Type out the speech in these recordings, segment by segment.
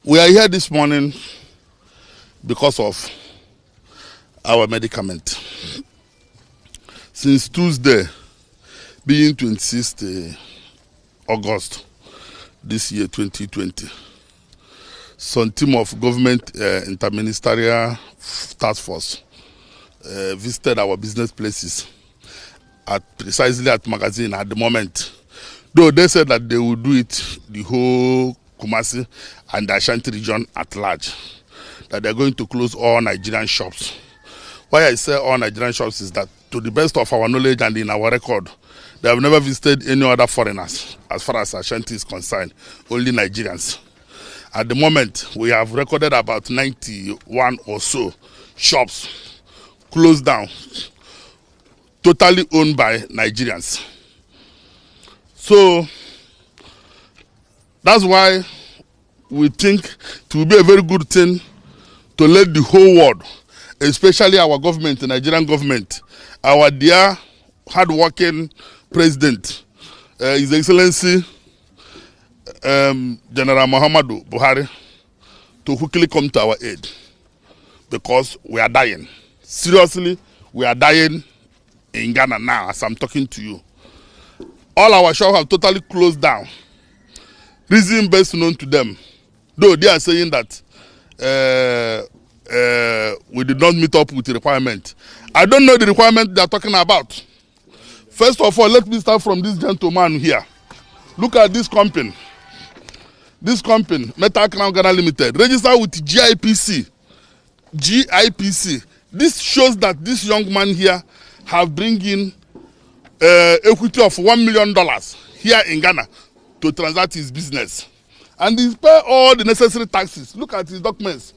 We are here this morning because of our medicament. Since Tuesday, being 26th August this year, 2020, some team of government interministerial task force visited our business places precisely at Magazine at the moment. Though they said that they will do it the whole Kumasi and the Ashanti region at large, that they're going to close all Nigerian shops. Why I say all Nigerian shops is that, to the best of our knowledge and in our record, they have never visited any other foreigners as far as Ashanti is concerned, only Nigerians. At the moment, we have recorded about 91 or so shops closed down, totally owned by Nigerians. So that's why we think it will be a very good thing to let the whole world, especially our government, the Nigerian government, our dear hard-working president, His Excellency General Muhammadu Buhari, to quickly come to our aid, because we are dying. Seriously, we are dying in Ghana now as I'm talking to you. All our shops have totally closed down. Reason best known to them, though they are saying that we did not meet up with the requirement. I don't know the requirement they are talking about. First of all, let me start from this gentleman here. Look at this company. This company, Metal Crown Ghana Limited, registered with GIPC. GIPC. This shows that this young man here have bring in equity of $1 million here in Ghana to transact his business, and he's pay all the necessary taxes. Look at his documents.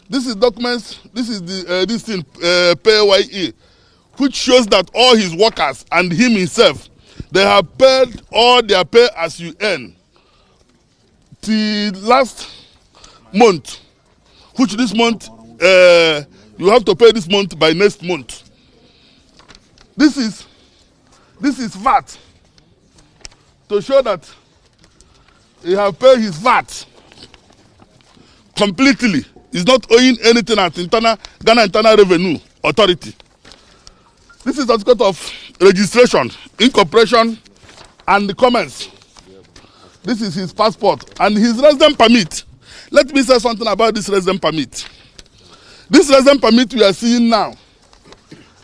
This is documents. This is the this thing PAYE, which shows that all his workers and him himself, they have paid all their pay as you earn till last month, which this month you have to pay this month by next month. This is VAT, to show that he have paid his VAT completely. He's not owing anything at Ghana Internal Revenue Authority. This is certificate of registration, incorporation, and the comments. This is his passport and his resident permit. Let me say something about this resident permit. This resident permit we are seeing now,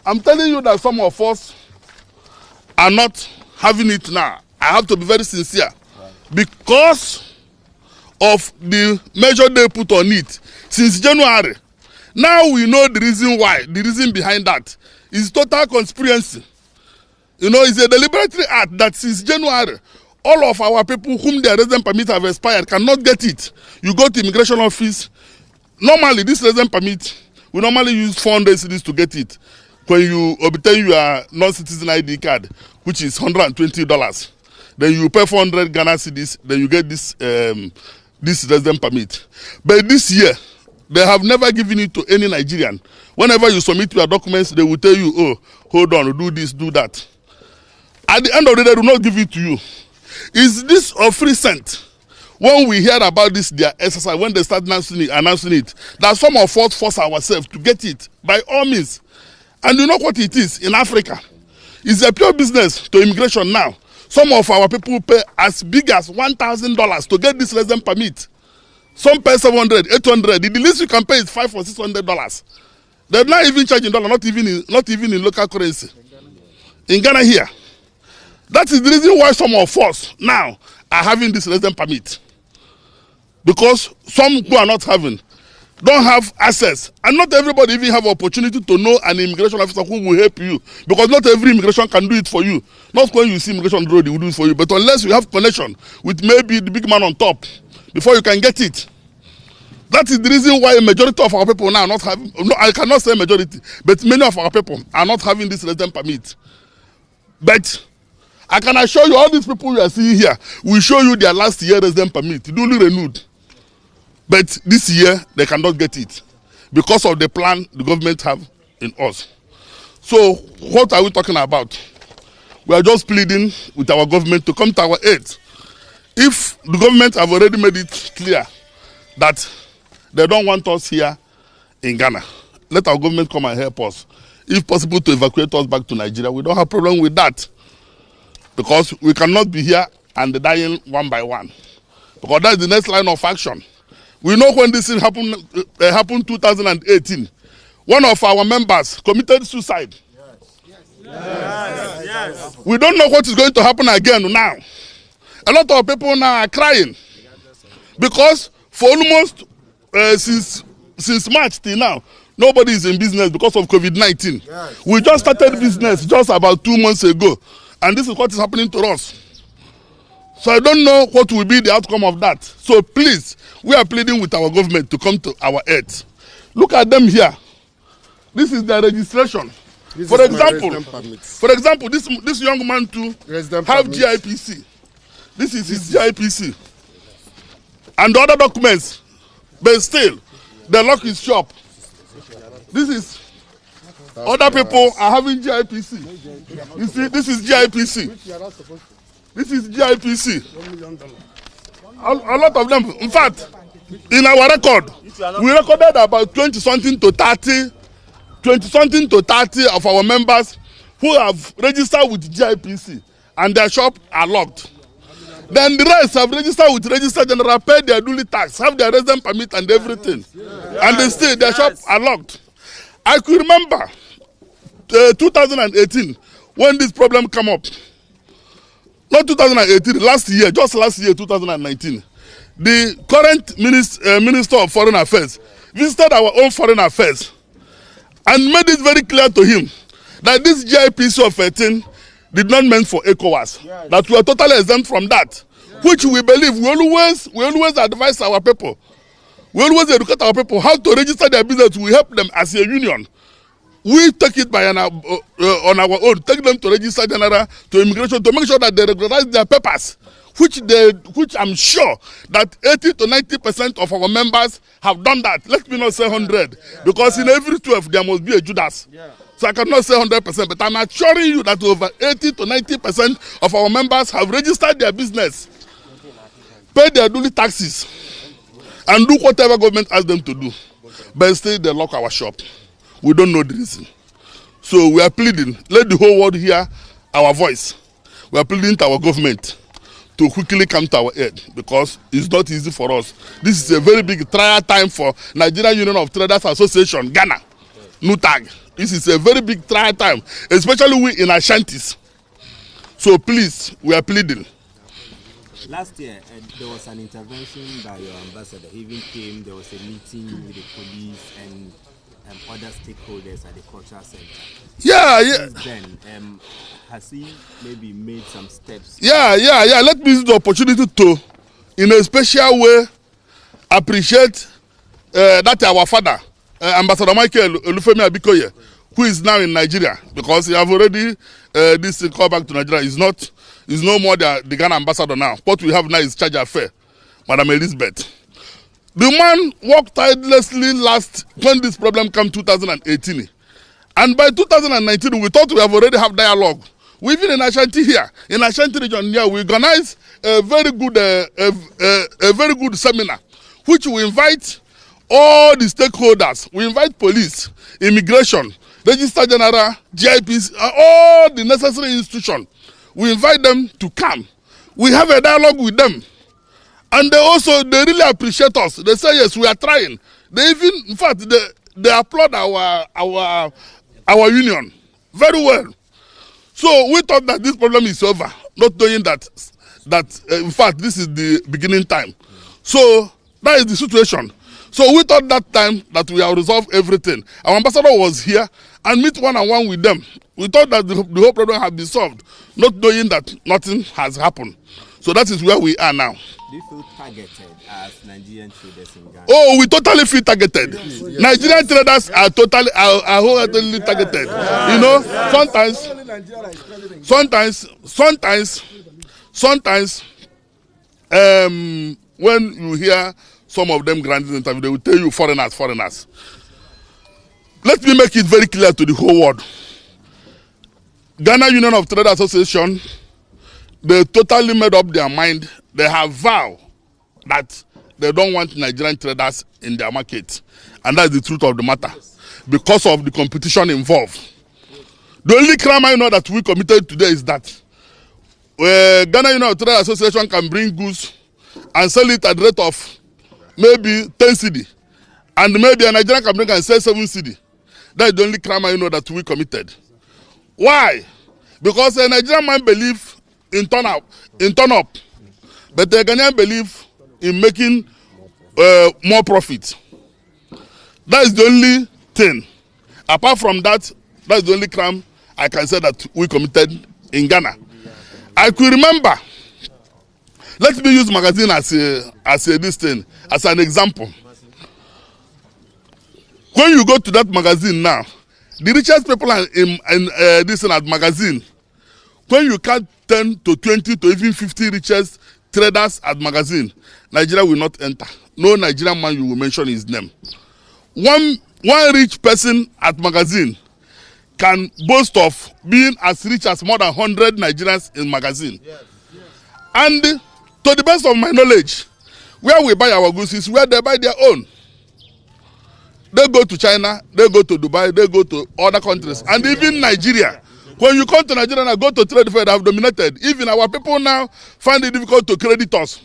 I'm telling you that some of us are not having it now. I have to be very sincere, because of the measure they put on it since January. Now we know the reason why. The reason behind that is total conspiracy. You know, it's a deliberate act that since January, all of our people whom their resident permit have expired cannot get it. You go to immigration office. Normally, this resident permit, we normally use 400 cedis to get it. When you obtain your non-citizen ID card, which is $120, then you pay 400 Ghana cedis, then you get this this resident permit. But this year, they have never given it to any Nigerian. Whenever you submit your documents, they will tell you, oh, hold on, do this, do that. At the end of the day, they will not give it to you. Is this of recent? When we hear about this, their exercise, when they start announcing it, that some of us force ourselves to get it by all means. And you know what it is in Africa? It's a pure business to immigration now. Some of our people pay as big as $1,000 to get this resident permit. Some pay $700, $800. The least you can pay is $500 or $600. They're not even charging dollar, not even in local currency. In Ghana here. That is the reason why some of us now are having this resident permit. Because some who are not having, don't have access, and not everybody even have opportunity to know an immigration officer who will help you, because not every immigration can do it for you. Not when you see immigration on the road, he will do it for you, but unless you have connection with maybe the big man on top before you can get it. That is the reason why a majority of our people now are not having, no, I cannot say majority, but many of our people are not having this resident permit. But I can assure you, all these people you are seeing here will show you their last year resident permit, duly renewed. But this year, they cannot get it because of the plan the government have in us. So what are we talking about? We are just pleading with our government to come to our aid. If the government have already made it clear that they don't want us here in Ghana. Let our government come and help us. If possible, to evacuate us back to Nigeria. We don't have problem with that, because we cannot be here and dying one by one, because that's the next line of action. We know when this thing happened 2018. One of our members committed suicide. Yes. We don't know what is going to happen again now. A lot of people now are crying because for almost since March till now, nobody is in business because of COVID-19. Yes. We just started business just about 2 months ago, and this is what is happening to us. So I don't know what will be the outcome of that. So please, we are pleading with our government to come to our aid. Look at them here. This is their registration. For example, this young man too have GIPC. This is his GIPC. And the other documents, but still, they lock his shop. This is, other people are having GIPC. You see, this is GIPC. This is GIPC. A lot of them, in fact, in our record, we recorded about 20-something to 30 of our members who have registered with GIPC and their shop are locked. Then the rest have registered with Register General, paid their duty tax, have their resident permit and everything. And they still, their shop are locked. I could remember 2018 when this problem came up. Not 2018, just last year, 2019. The current Minister of Foreign Affairs visited our own foreign affairs and made it very clear to him that this GIPC of 18 did not meant for ECOWAS, yes. That we are totally exempt from that, yes. Which we believe. We always advise our people. We always educate our people how to register their business. We help them as a union. We take it by on our own, take them to Register General, to immigration, to make sure that they regularize their papers, which I'm sure that 80 to 90% of our members have done that. Let me not say 100, because in every 12 there must be a Judas. So I cannot say 100%, but I'm assuring you that over 80 to 90% of our members have registered their business, paid their duty taxes, and do whatever government asks them to do. But still they lock our shop. We don't know the reason. So we are pleading, let the whole world hear our voice. We are pleading to our government to quickly come to our aid, because it's not easy for us. This is a very big trial time for Nigerian Union of Traders Association, Ghana, NUTAG. This is a very big trial time, especially we in Ashantis. So please, we are pleading. Last year, there was an intervention by your ambassador. He even came, there was a meeting with the police and other stakeholders at the cultural center. Yeah. Since then, has he maybe made some steps? Yeah. Let me use the opportunity to, in a special way, appreciate that our father, Ambassador Michael Olufemi Abikoye, who is now in Nigeria, because he have already this call back to Nigeria. He's no more the Ghana ambassador now. What we have now is charge affair, Madam Elizabeth. The man worked tirelessly when this problem came 2018. And by 2019, we thought we have already have dialogue. We even in Ashanti here, in Ashanti region here, we organize a very good seminar, which we invite all the stakeholders. We invite police, immigration, Register General, GIPs, all the necessary institutions. We invite them to come. We have a dialogue with them. And they really appreciate us. They say, yes, we are trying. They even, in fact, they applaud our union very well. So we thought that this problem is over, not knowing that in fact, this is the beginning time. So that is the situation. So we thought that time that we have resolved everything. Our ambassador was here and meet one-on-one with them. We thought that the whole problem had been solved, not knowing that nothing has happened. So that is where we are now. Do you feel targeted as Nigerian traders in Ghana? Oh, we totally feel targeted. Yes. Nigerian traders are wholeheartedly targeted. You know, sometimes, when you hear some of them granting interview, they will tell you foreigners. Let me make it very clear to the whole world. Ghana Union of Traders Association, they totally made up their mind. They have vowed that they don't want Nigerian traders in their market. And that's the truth of the matter. Because of the competition involved. The only crime I know that we committed today is that Ghana Union Trade Association can bring goods and sell it at the rate of maybe 10 cedi. And maybe a Nigerian company can sell 7 cedi. That's the only crime I know that we committed. Why? Because a Nigerian man believes in turn up, but the Ghanaian believe in making more profit. That is the only thing. Apart from that, that's the only crime I can say that we committed in Ghana. I could remember. Let me use magazine as an example. When you go to that magazine now, the richest people in this magazine, when you count 10 to 20 to even 50 richest traders at magazine, Nigeria will not enter. No Nigerian man you will mention his name. One rich person at magazine can boast of being as rich as more than 100 Nigerians in magazine. Yes. And to the best of my knowledge, where we buy our goods is where they buy their own. They go to China, they go to Dubai, they go to other countries, and even Nigeria. When you come to Nigeria and go to trade fair, they have dominated. Even our people now find it difficult to credit us.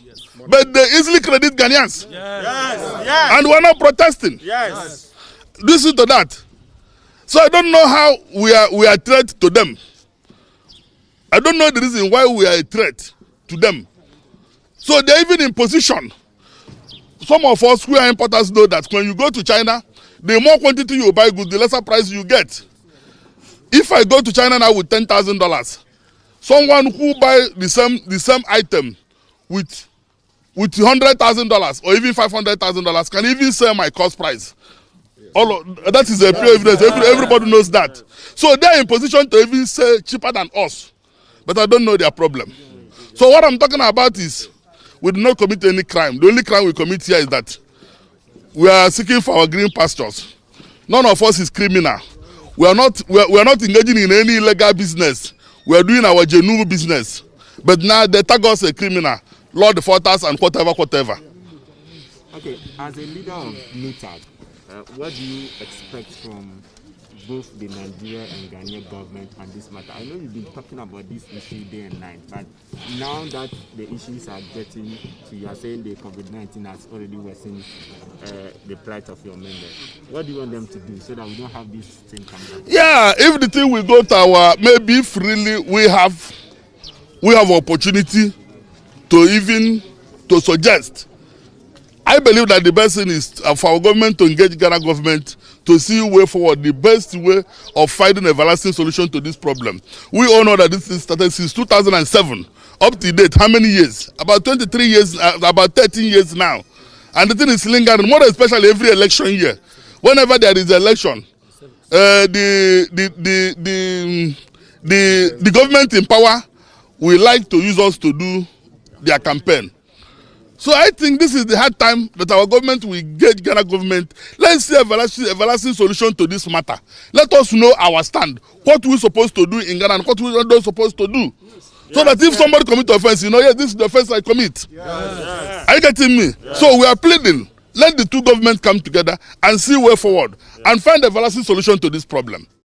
But they easily credit Ghanaians. Yes. Yes. And we're not protesting. Yes. Listen to that. So I don't know how we are a threat to them. I don't know the reason why we are a threat to them. So they're even in position. Some of us who are importers know that when you go to China, the more quantity you buy goods, the lesser price you get. If I go to China now with $10,000, someone who buy the same item with $100,000 or even $500,000 can even sell my cost price. That is a pure evidence. Everybody knows that. So they are in position to even sell cheaper than us. But I don't know their problem. So what I'm talking about is we do not commit any crime. The only crime we commit here is that we are seeking for our green pastures. None of us is criminal. We are not engaging in any illegal business. We are doing our genuine business. But now they tag us a criminal, Lord defaulters and whatever. Okay, as a leader of NUTAG, what do you expect from both the Nigeria and Ghanaian government on this matter? I know you've been talking about this issue day and night, but now that the issues are getting to, you are saying the COVID-19 has already worsened the plight of your members. What do you want them to do so that we don't have this thing coming up? Yeah, if the thing will go to our, maybe freely we have opportunity to suggest. I believe that the best thing is for our government to engage Ghana government to see a way forward, the best way of finding a lasting solution to this problem. We all know that this is started since 2007, up to date. How many years? About 23 years, about 13 years now. And the thing is lingering, more especially every election year. Whenever there is an election, the government in power will like to use us to do their campaign. So I think this is the hard time that our government will engage Ghana government. Let's see a everlasting solution to this matter. Let us know our stand. What we're supposed to do in Ghana and what we're not supposed to do. So that if somebody commits offense, you know, yes, this is the offense I commit. Are you getting me? So we are pleading. Let the two governments come together and see way forward and find a everlasting solution to this problem.